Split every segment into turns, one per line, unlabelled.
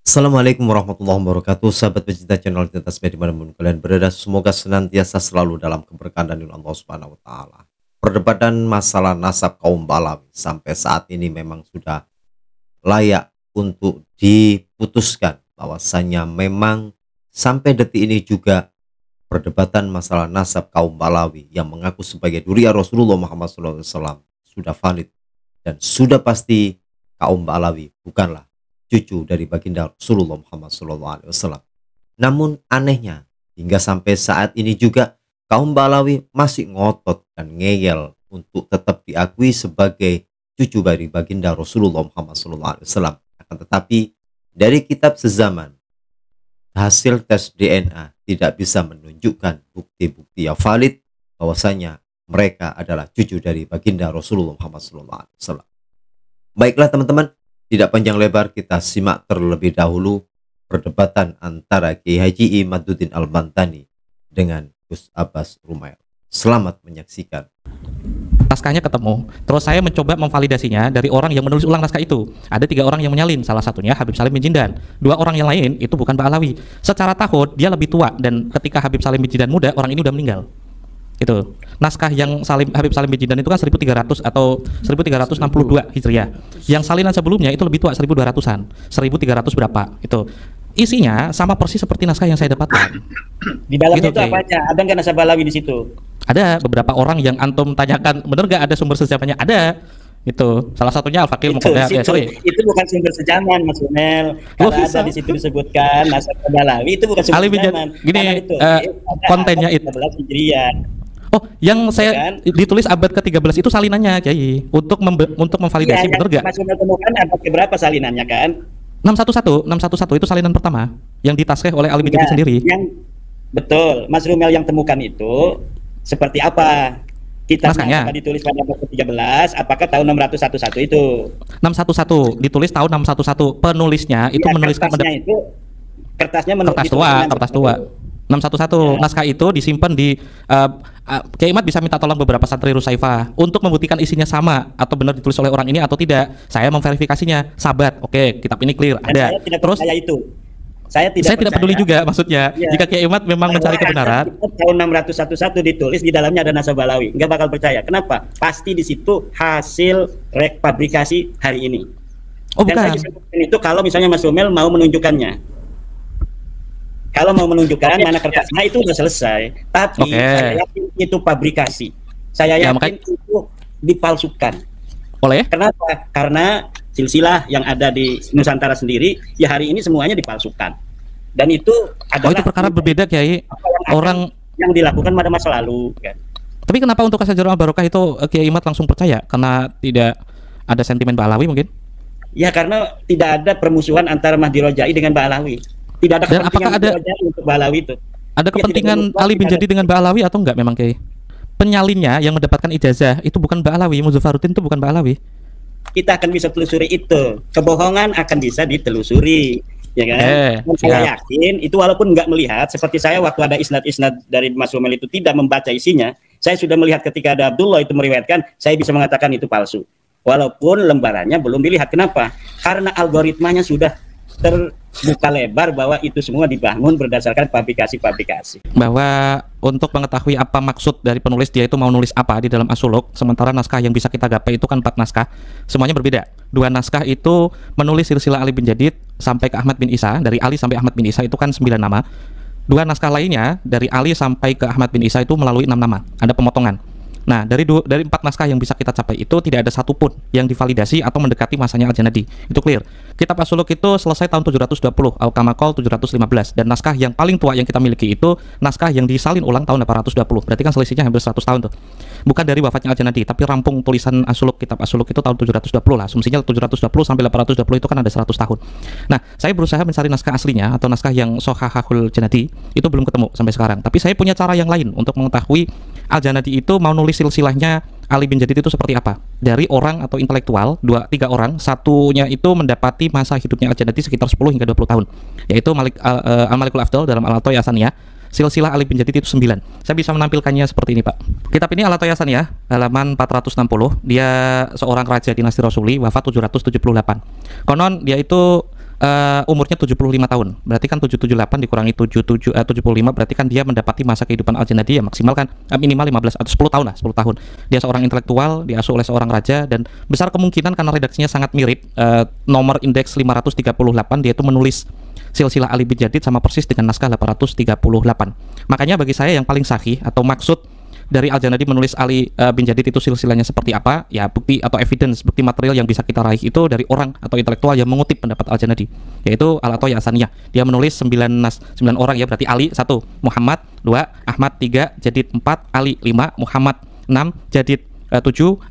Assalamualaikum warahmatullahi wabarakatuh. Sahabat pecinta channel Cerdas Media dimanapun kalian berada, semoga senantiasa selalu dalam keberkahan dan ridho Allah Subhanahu wa taala. Perdebatan masalah nasab kaum Balawi sampai saat ini memang sudah layak untuk diputuskan, bahwasanya memang sampai detik ini juga perdebatan masalah nasab kaum Balawi yang mengaku sebagai dzurriyyah Rasulullah Muhammad SAW sudah valid dan sudah pasti kaum Balawi bukanlah cucu dari baginda Rasulullah Muhammad SAW. Namun anehnya hingga sampai saat ini juga kaum Balawi masih ngotot dan ngeyel untuk tetap diakui sebagai cucu dari baginda Rasulullah Muhammad SAW. Akan tetapi dari kitab sezaman, hasil tes DNA tidak bisa menunjukkan bukti-bukti yang valid bahwasanya mereka adalah cucu dari baginda Rasulullah Muhammad SAW. Baiklah teman-teman, tidak panjang lebar, kita simak terlebih dahulu perdebatan antara Kiai Haji Imaduddin Al-Bantani dengan Gus Abbas Rumail. Selamat menyaksikan.
Naskahnya ketemu, terus saya mencoba memvalidasinya dari orang yang menulis ulang naskah itu. Ada 3 orang yang menyalin, salah satunya Habib Salim bin Jindan. 2 orang yang lain itu bukan Ba'alawi. Secara tahun dia lebih tua, dan ketika Habib Salim bin Jindan muda, orang ini udah meninggal. Itu naskah yang Habib Salim bin Jindan itu kan 1300 atau 1362 Hijriah. Yang salinan sebelumnya itu lebih tua, 1200-an, 1300 berapa itu. Isinya sama persis seperti naskah yang saya dapatkan.
Di dalamnya
Gitu,
itu apa aja? Ada nggak nasab Balawi di situ?
Ada beberapa orang yang antum tanyakan, bener gak ada sumber sejarahnya? Ada. Itu salah satunya Al-Faqih Muqaddam.
Itu bukan sumber sejaman, Mas Runel. Kalau ada di situ disebutkan nasab Balawi, itu bukan sumber sejaman.
Gini, kontennya itu. Oh, yang saya kan? Ditulis abad ke-13 itu salinannya, Kiai. Untuk memvalidasi, bener gak?
Mas Runel temukan abad berapa salinannya kan?
611 itu salinan pertama yang ditaskhih oleh Ali bin Jadid sendiri.
Betul, Mas Rumel yang temukan itu seperti apa? Kitabnya ditulis pada abad ke-13, apakah tahun 611 itu?
611 ditulis tahun 611. Penulisnya itu menuliskan
kertasnya
kertas tua. 611 naskah itu disimpan di Kiai Imad bisa minta tolong beberapa santri Rusaifah untuk membuktikan isinya sama atau benar ditulis oleh orang ini atau tidak. Saya memverifikasinya. Sabat, oke, kitab ini clear.
Dan
ada.
Saya tidak
Terus
percaya itu. Saya
tidak peduli juga maksudnya. Ya. Jika Kiai Imad memang mencari kebenaran.
Tahun 611 ditulis di dalamnya ada nasab Balawi. Nggak bakal percaya. Kenapa? Pasti di situ hasil repabrikasi hari ini.
Oh,
dan
bukan.
saya bisa buktiin itu kalau misalnya Mas Rumel mau menunjukkannya. Kalau mau menunjukkan mana kertasnya itu udah selesai. Tapi saya yakin itu pabrikasi. Saya yakin itu dipalsukan.
Oleh?
Kenapa? Karena silsilah yang ada di Nusantara sendiri ya hari ini semuanya dipalsukan. Dan itu adalah
itu perkara berbeda, Kiai. Orang
yang dilakukan pada masa lalu kan.
Tapi kenapa untuk Asy-Syajarah Barokah itu Kiai Imad langsung percaya? Karena tidak ada sentimen Ba'alawi mungkin?
Ya karena tidak ada permusuhan antara Mahdi Rojai dengan Ba'alawi. Tidak ada
dan apakah ada
untuk Ba'alawi itu?
Ada kepentingan Ali bin Jadid dengan Ba'alawi atau enggak memang, Kiai? Penyalinnya yang mendapatkan ijazah itu bukan Ba'alawi, Muzaffaruddin itu bukan Ba'alawi.
Kita akan bisa telusuri itu. Kebohongan akan bisa ditelusuri, ya kan? Saya yakin itu walaupun nggak melihat, seperti saya waktu ada isnad-isnad dari Mas Rumel itu tidak membaca isinya, saya sudah melihat ketika ada Abdullah itu meriwayatkan, saya bisa mengatakan itu palsu. Walaupun lembarannya belum dilihat. Kenapa? Karena algoritmanya sudah terbuka lebar bahwa itu semua dibangun berdasarkan publikasi-publikasi.
Bahwa untuk mengetahui apa maksud dari penulis, dia itu mau nulis apa di dalam As-Suluk, sementara naskah yang bisa kita gapai itu kan 4 naskah, semuanya berbeda. 2 naskah itu menulis silsilah Ali bin Jadid sampai ke Ahmad bin Isa, dari Ali sampai Ahmad bin Isa itu kan 9 nama. 2 naskah lainnya dari Ali sampai ke Ahmad bin Isa itu melalui 6 nama, ada pemotongan. Nah, dari 4 naskah yang bisa kita capai itu tidak ada satupun yang divalidasi atau mendekati masanya Al-Janadi. Itu clear. Kitab As-Suluk itu selesai tahun 720, Al-Kamakol 715, dan naskah yang paling tua yang kita miliki itu naskah yang disalin ulang tahun 820. Berarti kan selisihnya hampir 100 tahun tuh. Bukan dari wafatnya Al-Janadi, tapi rampung tulisan As-Suluk, kitab As-Suluk itu tahun 720 lah. Asumsinya 720 sampai 820 itu kan ada 100 tahun. Nah, saya berusaha mencari naskah aslinya atau naskah yang Sohahahul Janadi, itu belum ketemu sampai sekarang. Tapi saya punya cara yang lain untuk mengetahui Al-Janadi itu mau nulis silsilahnya Ali bin Jadid itu seperti apa. Dari orang atau intelektual, 2-3 orang, satunya itu mendapati masa hidupnya Al-Janadi sekitar 10 hingga 20 tahun, yaitu Al-Malikul Afdal dalam Al-Atoy Asaniyah. Silsilah Ali bin Jadid itu 9. Saya bisa menampilkannya seperti ini, Pak. Kitab ini Al-Atoy Asaniyah, halaman 460. Dia seorang raja dinasti Rasuli, wafat 778. Konon dia itu umurnya 75 tahun. Berarti kan 778 dikurangi 75 berarti kan dia mendapati masa kehidupan Al-Janadi ya maksimal kan minimal 15 atau 10 tahun lah, 10 tahun. Dia seorang intelektual, diasuh oleh seorang raja dan besar kemungkinan karena redaksinya sangat mirip, nomor indeks 538 dia itu menulis silsilah Ali bin Jadid sama persis dengan naskah 838. Makanya bagi saya yang paling sahih atau maksud dari Al-Janadi menulis Ali bin Jadid itu silsilahnya seperti apa, ya bukti atau evidence, bukti material yang bisa kita raih itu dari orang atau intelektual yang mengutip pendapat Al-Janadi, yaitu Al-Athayyah Asaniyah. Dia menulis 9 orang ya, berarti Ali 1, Muhammad 2, Ahmad 3, Jadid 4, Ali 5, Muhammad 6, Jadid 7,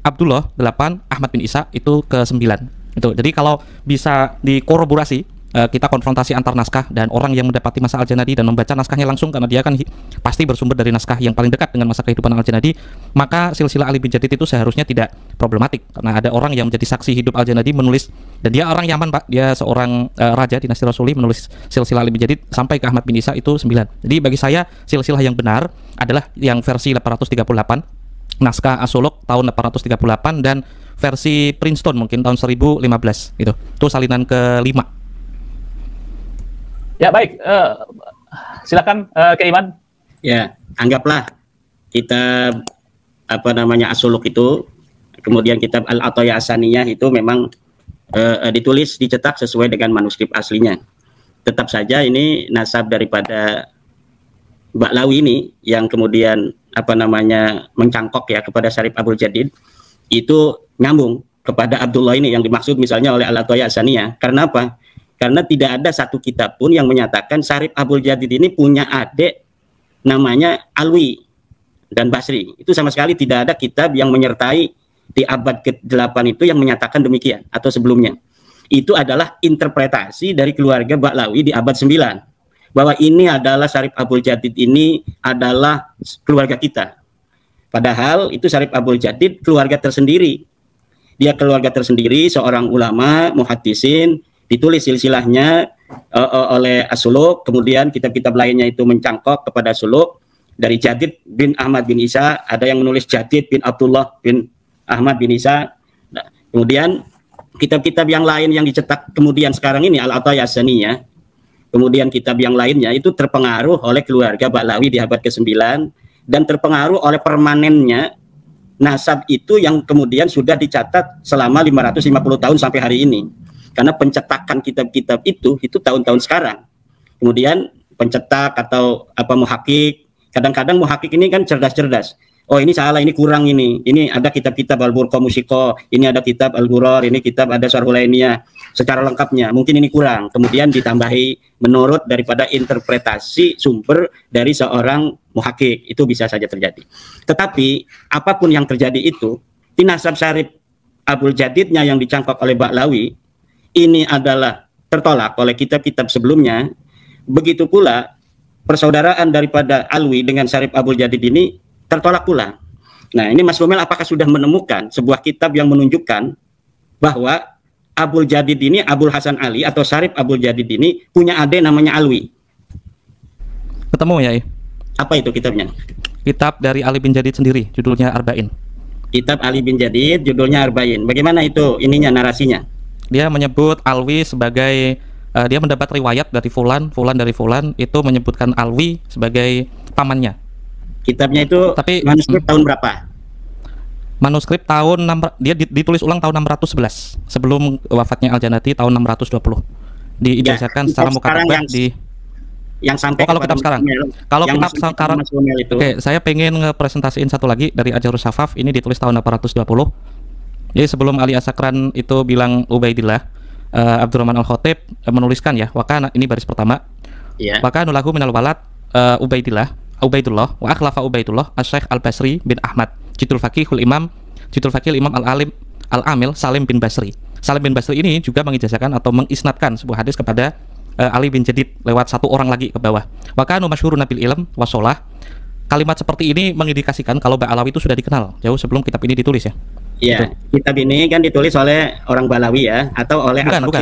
Abdullah 8, Ahmad bin Isa itu ke 9. Itu. Jadi kalau bisa dikorroborasi, kita konfrontasi antar naskah dan orang yang mendapati masa Al-Janadi dan membaca naskahnya langsung karena dia kan pasti bersumber dari naskah yang paling dekat dengan masa kehidupan Al-Janadi, maka silsilah Ali bin Jadid itu seharusnya tidak problematik karena ada orang yang menjadi saksi hidup Al-Janadi menulis, dan dia orang Yaman Pak, dia seorang raja dinasti Rasuli menulis silsilah Ali bin Jadid sampai ke Ahmad bin Isa itu 9. Jadi bagi saya silsilah yang benar adalah yang versi 838, naskah As-Suluk tahun 838 dan versi Princeton mungkin tahun 1015 gitu. Itu salinan ke-5.
Ya baik, silakan Ke Iman.
Ya, anggaplah kita As-Suluk itu, kemudian kitab Al-Athayyah Asaniyah itu memang ditulis, dicetak sesuai dengan manuskrip aslinya. Tetap saja ini nasab daripada Ba'lawi ini yang kemudian mencangkok ya kepada Syarif Abul Jadid itu nyambung kepada Abdullah ini yang dimaksud misalnya oleh Al-Athayyah Asaniyah. Karena apa? Karena tidak ada satu kitab pun yang menyatakan Syarif Abul Jadid ini punya adik namanya Alwi dan Basri. Itu sama sekali tidak ada kitab yang menyertai di abad ke-8 itu yang menyatakan demikian atau sebelumnya. Itu adalah interpretasi dari keluarga Ba'lawi di abad 9. Bahwa ini adalah Syarif Abul Jadid ini adalah keluarga kita. Padahal itu Syarif Abul Jadid keluarga tersendiri. Dia keluarga tersendiri, seorang ulama, muhaddisin, ditulis silsilahnya oleh As-Suluk, kemudian kitab-kitab lainnya itu mencangkok kepada As-Suluk dari Jadid bin Ahmad bin Isa, ada yang menulis Jadid bin Abdullah bin Ahmad bin Isa. Nah, kemudian kitab-kitab yang lain yang dicetak kemudian sekarang ini Al-Athayyah Asaniyah, kemudian kitab yang lainnya itu terpengaruh oleh keluarga Ba'lawi di abad ke-9 dan terpengaruh oleh permanennya nasab itu yang kemudian sudah dicatat selama 550 tahun sampai hari ini. Karena pencetakan kitab-kitab itu tahun-tahun sekarang. Kemudian pencetak atau muhakik, kadang-kadang muhakik ini kan cerdas-cerdas. Oh ini salah, ini kurang ini. Ini ada kitab-kitab Al-Burqa Musyiko, ini ada kitab Al-Ghurrar, ini kitab ada Syarhul Ainiyah secara lengkapnya. Mungkin ini kurang. Kemudian ditambahi menurut daripada interpretasi sumber dari seorang muhakik. Itu bisa saja terjadi. Tetapi apapun yang terjadi itu, di nasab Syarif Abul Jadidnya yang dicangkok oleh Ba'lawi ini adalah tertolak oleh kitab-kitab sebelumnya. Begitu pula persaudaraan daripada Alwi dengan Syarif Abul Jadid ini tertolak pula. Nah ini Mas Romel apakah sudah menemukan sebuah kitab yang menunjukkan bahwa Abul Jadid ini, Abul Hasan Ali atau Syarif Abul Jadid ini punya adik namanya Alwi?
Ketemu ya?
Apa itu kitabnya?
Kitab dari Ali bin Jadid sendiri, judulnya Arba'in.
Kitab Ali bin Jadid, judulnya Arba'in. Bagaimana itu ininya, narasinya?
Dia menyebut Alwi sebagai dia mendapat riwayat dari Fulan dari Fulan itu menyebutkan Alwi sebagai pamannya. Kitabnya itu tapi manuskrip tahun berapa? Manuskrip tahun dia ditulis ulang tahun 611 sebelum wafatnya Al-Janadi tahun 620. Diijazahkan secara mukatabah di yang sampai kalau kitab sekarang. Kalau kitab sekarang oke, saya pengen ngepresentasiin satu lagi dari Ajarus Safaf, ini ditulis tahun 820. Jadi sebelum Ali As-Sakran itu bilang Ubaidillah, Abdurrahman Al-Khatib menuliskan ya, wakana ini baris pertama. Wakana lahu minal walad Ubaidillah wa akhlafa Ubaidullah Asy-Syaikh Al-Basri bin Ahmad Jidul Faqihul Imam Al-Alim Al-Amil Salim bin Basri. Salim bin Basri ini juga mengijazahkan atau mengisnadkan sebuah hadis kepada Ali bin Jadid lewat satu orang lagi ke bawah. Wakanu masyhurun bil ilm wasolah. Kalimat seperti ini mengindikasikan kalau Ba'lawi itu sudah dikenal jauh sebelum kitab ini ditulis ya. Iya, kitab ini kan ditulis oleh orang Ba'lawi ya, atau oleh
bukan.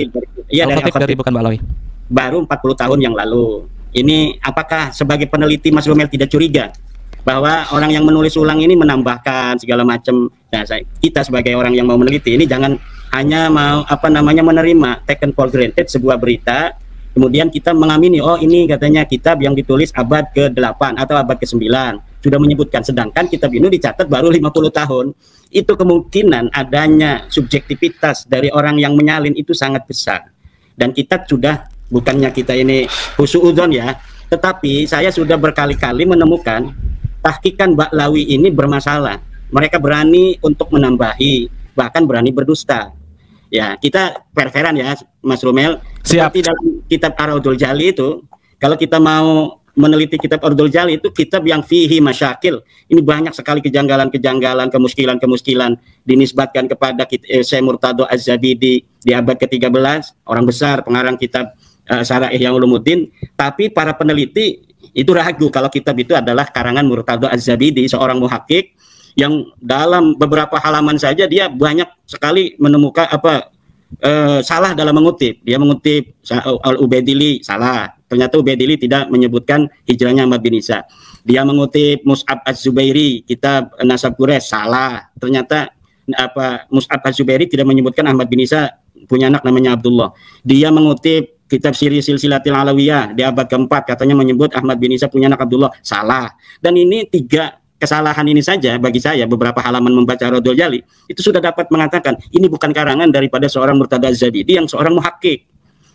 Iya, dari bukan Ba'lawi.
Baru 40 tahun yang lalu. Ini apakah sebagai peneliti Mas Romel tidak curiga bahwa orang yang menulis ulang ini menambahkan segala macam? Nah, kita sebagai orang yang mau meneliti ini jangan hanya mau menerima, taken for granted sebuah berita, kemudian kita mengamini, oh ini katanya kitab yang ditulis abad ke-8 atau abad ke-9 sudah menyebutkan, sedangkan kitab ini dicatat baru 50 tahun. Itu kemungkinan adanya subjektivitas dari orang yang menyalin itu sangat besar. Dan kita sudah, bukannya kita ini husnudzon ya, tetapi saya sudah berkali-kali menemukan tahqiqan Ba'lawi ini bermasalah. Mereka berani untuk menambahi, bahkan berani berdusta. Ya, kita fair-fairan ya, Mas Romel.
Siap.
Seperti dalam kitab Ar-Raudul Jali itu, kalau kita mau meneliti kitab Ar-Raudul Jali itu kitab yang fihi masyakil. Ini banyak sekali kejanggalan-kejanggalan, kemuskilan-kemuskilan dinisbatkan kepada Syekh Murtado Az-Zabidi di abad ke-13, orang besar pengarang kitab Syarah Ihya Ulumuddin. Tapi para peneliti itu ragu kalau kitab itu adalah karangan Murtado Az-Zabidi, seorang muhakkik yang dalam beberapa halaman saja dia banyak sekali menemukan salah dalam mengutip. Dia mengutip Al-Ubaidili, salah. Ternyata Ubaidili tidak menyebutkan hijrahnya Ahmad bin Isa. Dia mengutip Mus'ab Az-Zubairi, kitab Nasab Quraisy, salah. Ternyata Mus'ab Az-Zubairi tidak menyebutkan Ahmad bin Isa punya anak namanya Abdullah. Dia mengutip kitab Siri Silsilatil Alawiyah di abad ke-4, katanya menyebut Ahmad bin Isa punya anak Abdullah, salah. Dan ini 3 kesalahan ini saja bagi saya, beberapa halaman membaca Ar-Raudul Jali itu sudah dapat mengatakan ini bukan karangan daripada seorang Murtado Az-Zabidi yang seorang muhakkik.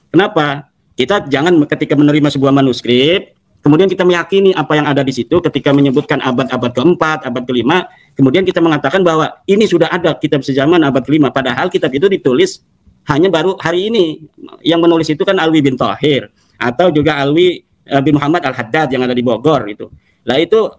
Kenapa? Kita jangan ketika menerima sebuah manuskrip kemudian kita meyakini apa yang ada di situ, ketika menyebutkan abad-abad ke-4, abad ke-5, kemudian kita mengatakan bahwa ini sudah ada kitab sejaman abad ke-5, padahal kitab itu ditulis hanya baru hari ini. Yang menulis itu kan Alwi bin Thahir atau juga Alwi bin Muhammad Al-Haddad yang ada di Bogor itu. Lah itu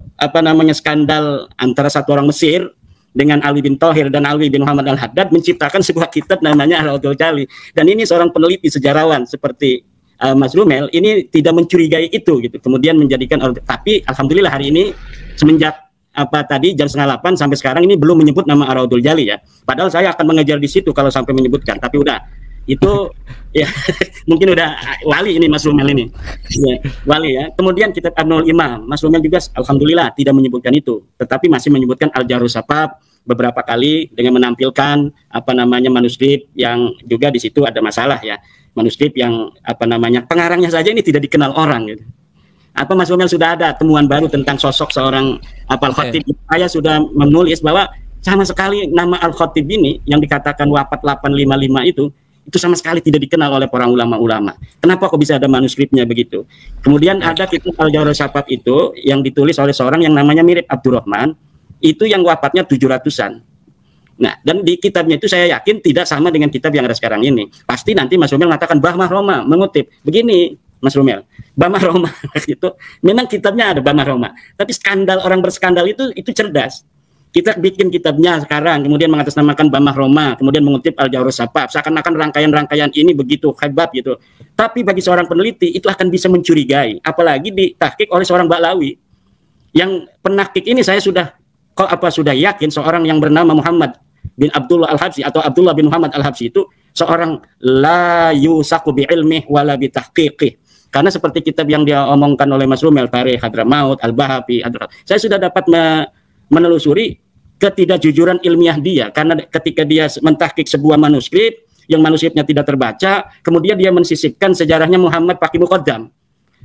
skandal antara satu orang Mesir dengan Alwi bin Thahir dan Alwi bin Muhammad Al-Haddad menciptakan sebuah kitab namanya Ar-Raudul Jali. Dan ini seorang peneliti sejarawan seperti Mas Romel ini tidak mencurigai itu gitu. Kemudian menjadikan, tapi alhamdulillah hari ini semenjak tadi jam 7:30 sampai sekarang ini belum menyebut nama Ar-Raudul Jali ya. Padahal saya akan mengejar di situ kalau sampai menyebutkan, tapi udah itu ya mungkin udah wali ini Mas Romel ini ya, wali ya. Kemudian kitab Abnul Imam, Mas Romel juga alhamdulillah tidak menyebutkan itu, tetapi masih menyebutkan Al-Jarus Sabab beberapa kali dengan menampilkan manuskrip yang juga di situ ada masalah ya, manuskrip yang pengarangnya saja ini tidak dikenal orang gitu. Mas Romel sudah ada temuan baru tentang sosok seorang Al-Khatib. Saya sudah menulis bahwa sama sekali nama Al-Khatib ini yang dikatakan wafat 855 itu sama sekali tidak dikenal oleh para ulama-ulama. Kenapa kok bisa ada manuskripnya begitu? Kemudian ada kitab Al-Jarus Sabab itu yang ditulis oleh seorang yang namanya Mirip Abdurrahman, itu yang wafatnya 700-an. Nah, dan di kitabnya itu saya yakin tidak sama dengan kitab yang ada sekarang ini. Pasti nanti Mas Romel mengatakan Bahmah Roma mengutip. Begini, Mas Romel, Bahmah Roma itu memang kitabnya ada Bahmah Roma, tapi skandal, orang berskandal itu cerdas. Kita bikin kitabnya sekarang, kemudian mengatasnamakan Bahmah Roma, kemudian mengutip Al-Jarus Sabab, seakan-akan rangkaian-rangkaian ini begitu hebat gitu. Tapi bagi seorang peneliti itu akan bisa mencurigai, apalagi ditahqiq oleh seorang Ba'lawi. Yang penahqiq ini saya sudah yakin seorang yang bernama Muhammad bin Abdullah Al-Habsyi atau Abdullah bin Muhammad Al-Habsyi itu seorang la yusaku bi ilmih wala bi tahqiqih. Karena seperti kitab yang dia omongkan oleh Mas Romel, Tarikh Hadramaut, Al-Bahapi, saya sudah dapat menelusuri ketidakjujuran ilmiah dia, karena ketika dia mentahqiq sebuah manuskrip yang manuskripnya tidak terbaca, kemudian dia mensisipkan sejarahnya Muhammad pakai Muqaddam.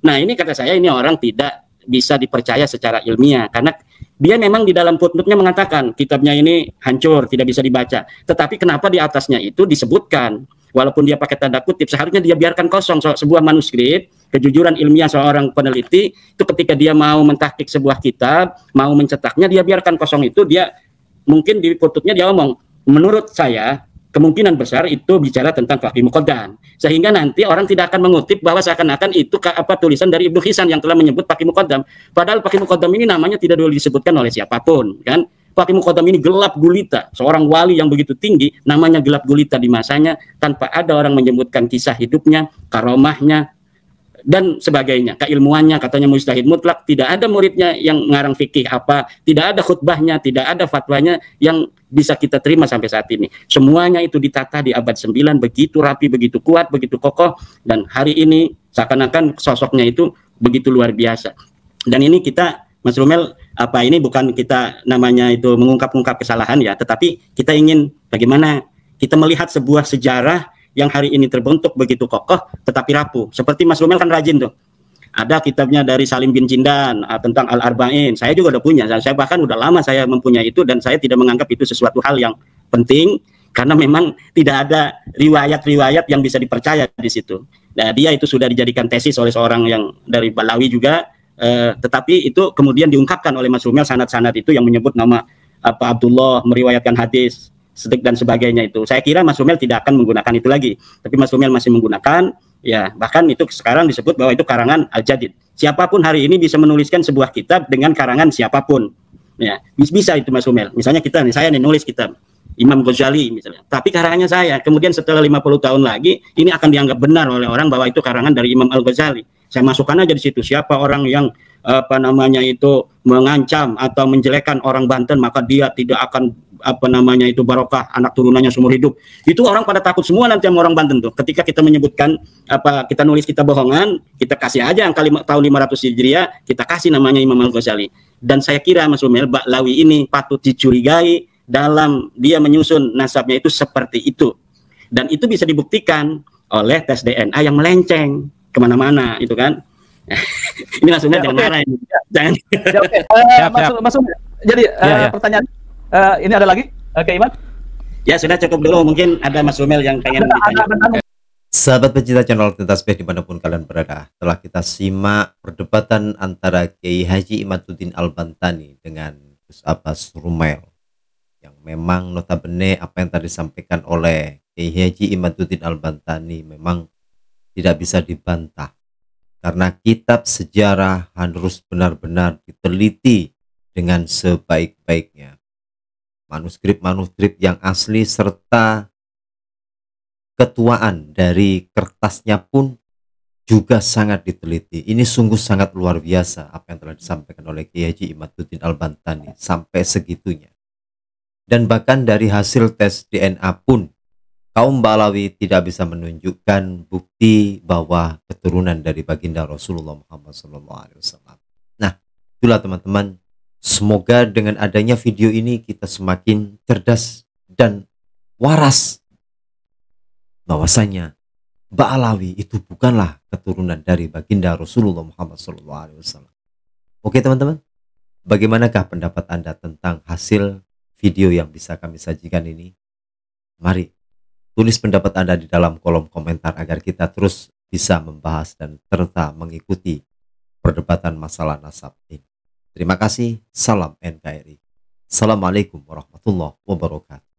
Nah, ini kata saya ini orang tidak bisa dipercaya secara ilmiah, karena dia memang di dalam footnote-nya mengatakan kitabnya ini hancur, tidak bisa dibaca. Tetapi kenapa di atasnya itu disebutkan, walaupun dia pakai tanda kutip, seharusnya dia biarkan kosong sebuah manuskrip. Kejujuran ilmiah seorang peneliti itu ketika dia mau mentahqiq sebuah kitab, mau mencetaknya, dia biarkan kosong itu. Dia mungkin di footnote-nya dia omong, menurut saya kemungkinan besar itu bicara tentang Faqih Muqaddam, sehingga nanti orang tidak akan mengutip bahwa seakan-akan itu tulisan dari Ibnu Hisan yang telah menyebut Faqih Muqaddam. Padahal Faqih Muqaddam ini namanya tidak dulu disebutkan oleh siapapun kan. Faqih Muqaddam ini gelap gulita, seorang wali yang begitu tinggi, namanya gelap gulita di masanya, tanpa ada orang menyebutkan kisah hidupnya, karomahnya, dan sebagainya, keilmuannya, katanya mujtahid mutlak, tidak ada muridnya yang ngarang fikih tidak ada khutbahnya, tidak ada fatwanya yang bisa kita terima sampai saat ini. Semuanya itu ditata di abad 9, begitu rapi, begitu kuat, begitu kokoh, dan hari ini seakan-akan sosoknya itu begitu luar biasa. Dan ini kita, Mas Romel, ini bukan kita namanya itu mengungkap-ungkap kesalahan ya, tetapi kita ingin bagaimana kita melihat sebuah sejarah yang hari ini terbentuk begitu kokoh tetapi rapuh. Seperti Mas Romel kan rajin tuh. Ada kitabnya dari Salim bin Jindan tentang Al-Arba'in. Saya juga udah punya. Saya bahkan udah lama saya mempunyai itu dan saya tidak menganggap itu sesuatu hal yang penting karena memang tidak ada riwayat-riwayat yang bisa dipercaya di situ. Nah, dia itu sudah dijadikan tesis oleh seorang yang dari Balawi juga, tetapi itu kemudian diungkapkan oleh Mas Romel sanad-sanad itu yang menyebut nama Abdullah meriwayatkan hadis dan sebagainya itu. Saya kira Mas Romel tidak akan menggunakan itu lagi, tapi Mas Romel masih menggunakan, ya bahkan itu sekarang disebut bahwa itu karangan Al-Jadid. Siapapun hari ini bisa menuliskan sebuah kitab dengan karangan siapapun, ya bisa itu Mas Romel. Misalnya saya nih nulis kitab Imam Ghazali misalnya, tapi karangannya saya, kemudian setelah 50 tahun lagi ini akan dianggap benar oleh orang bahwa itu karangan dari Imam Al-Ghazali. Saya masukkan aja di situ, siapa orang yang mengancam atau menjelekkan orang Banten maka dia tidak akan barokah anak turunannya seumur hidup. Itu orang pada takut semua nanti sama orang Banten tuh. Ketika kita menyebutkan kita nulis kita bohongan, kita kasih aja angka tahun 500 Hijriah, kita kasih namanya Imam Al-Ghazali. Dan saya kira Mas Romel, Ba'lawi ini patut dicurigai dalam dia menyusun nasabnya itu seperti itu. Dan itu bisa dibuktikan oleh tes DNA yang melenceng kemana-mana itu kan. Ini Mas Romel jangan marah ini. Jangan.
Mas Romel. Jadi pertanyaan ini ada lagi ke Iman?
Ya sudah cukup dulu, mungkin ada Mas Romel yang pengen ditanya.
Sahabat pecinta channel Tuntas Beh dimanapun kalian berada, telah kita simak perdebatan antara Kiai Haji Imaduddin Al-Bantani dengan Gus Abbas Rumel, yang memang notabene apa yang tadi disampaikan oleh Kiai Haji Imaduddin Al-Bantani memang tidak bisa dibantah, karena kitab sejarah harus benar-benar diteliti dengan sebaik-baiknya. Manuskrip-manuskrip yang asli serta ketuaan dari kertasnya pun juga sangat diteliti. Ini sungguh sangat luar biasa apa yang telah disampaikan oleh Kiai Haji Imaduddin Al-Bantani sampai segitunya. Dan bahkan dari hasil tes DNA pun kaum Balawi tidak bisa menunjukkan bukti bahwa keturunan dari baginda Rasulullah Muhammad SAW. Nah, itulah teman-teman. Semoga dengan adanya video ini kita semakin cerdas dan waras bahwasanya Ba'alawi itu bukanlah keturunan dari baginda Rasulullah Muhammad SAW. Oke teman-teman, bagaimanakah pendapat Anda tentang hasil video yang bisa kami sajikan ini? Mari tulis pendapat Anda di dalam kolom komentar agar kita terus bisa membahas dan serta mengikuti perdebatan masalah nasab ini. Terima kasih. Salam NKRI. Assalamualaikum warahmatullahi wabarakatuh.